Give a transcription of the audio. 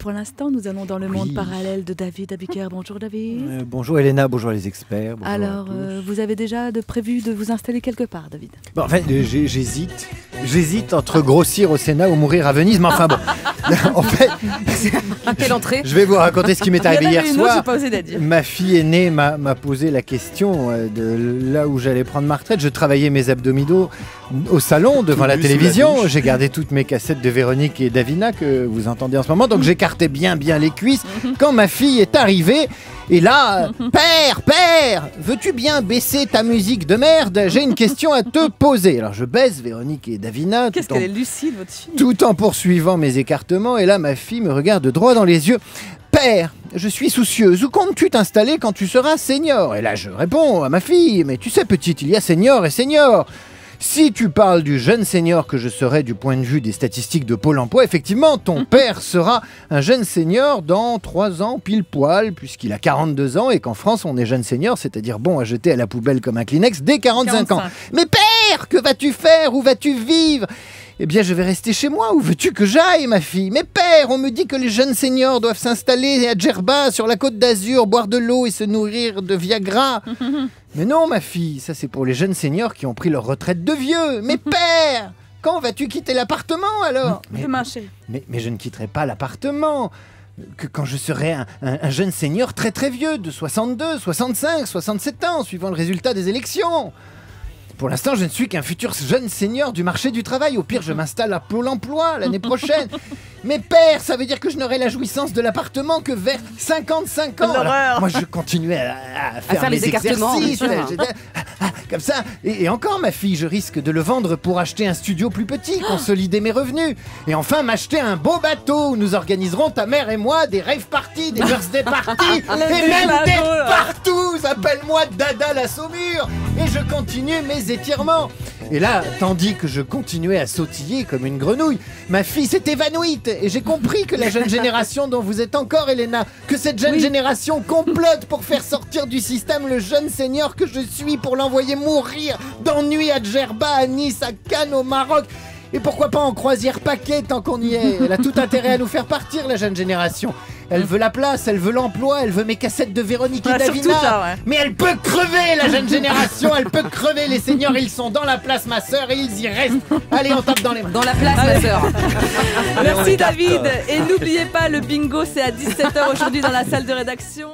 Pour l'instant, nous allons dans le monde parallèle de David Abiker. Bonjour David. Bonjour Elena, bonjour les experts. Bonjour. Alors, vous avez déjà prévu de vous installer quelque part, David? Bon, en fait, j'hésite entre grossir au Sénat ou mourir à Venise, mais enfin bon. En fait, quelle entrée? Je vais vous raconter ce qui m'est arrivé hier soir. Pas osé dire. Ma fille aînée m'a posé la question de là où j'allais prendre ma retraite. Je travaillais mes abdominaux au salon devant la télévision. J'ai gardé toutes mes cassettes de Véronique et Davina que vous entendez en ce moment, donc j'écartais bien les cuisses quand ma fille est arrivée. Et là, père, veux-tu bien baisser ta musique de merde? J'ai une question à te poser. Alors je baisse Véronique et Davina. Qu'est-ce qu'elle est lucide, votre fille? Tout en poursuivant mes écartements. Et là, ma fille me regarde droit dans les yeux. Père, je suis soucieuse. Où comptes-tu t'installer quand tu seras senior? Et là, je réponds à ma fille. Mais tu sais, petite, il y a senior et senior. Si tu parles du jeune senior que je serai du point de vue des statistiques de Pôle emploi, effectivement, ton père sera un jeune senior dans 3 ans pile poil, puisqu'il a 42 ans et qu'en France, on est jeune senior, c'est-à-dire bon à jeter à la poubelle comme un Kleenex dès 45 ans. Mais père, que vas-tu faire? Où vas-tu vivre? Eh bien, je vais rester chez moi. Où veux-tu que j'aille, ma fille? Mais père, on me dit que les jeunes seniors doivent s'installer à Djerba, sur la côte d'Azur, boire de l'eau et se nourrir de Viagra. Mais non, ma fille, ça c'est pour les jeunes seniors qui ont pris leur retraite de vieux. Mais père, quand vas-tu quitter l'appartement alors? Demain, chérie. Mais je ne quitterai pas l'appartement. Que quand je serai un jeune senior très très vieux, de 62, 65, 67 ans, suivant le résultat des élections. Pour l'instant, je ne suis qu'un futur jeune senior du marché du travail. Au pire, je m'installe à Pôle emploi l'année prochaine. Mais père, ça veut dire que je n'aurai la jouissance de l'appartement que vers 55 ans. Alors, moi, je continuais à faire les exercices. Comme ça. Et encore, ma fille, je risque de le vendre pour acheter un studio plus petit, consolider mes revenus. Et enfin, m'acheter un beau bateau où nous organiserons, ta mère et moi, des rave parties, des birthday parties, et même des partout. Appelle-moi Dada la Saumure. Et je continue mes étirements. Et là, tandis que je continuais à sautiller comme une grenouille, ma fille s'est évanouie. Et j'ai compris que la jeune génération dont vous êtes encore, Elena, que cette jeune génération complote pour faire sortir du système le jeune senior que je suis, pour l'envoyer mourir d'ennui à Djerba, à Nice, à Cannes, au Maroc. Et pourquoi pas en croisière paquet tant qu'on y est? Elle a tout intérêt à nous faire partir, la jeune génération. Elle veut la place, elle veut l'emploi, elle veut mes cassettes de Véronique et Davina. Mais elle peut crever, la jeune génération, elle peut crever. Les seniors, ils sont dans la place, ma sœur, et ils y restent. Allez, on tape dans les mains. Dans la place, ma sœur. Merci David. Et n'oubliez pas, le bingo, c'est à 17 h aujourd'hui dans la salle de rédaction.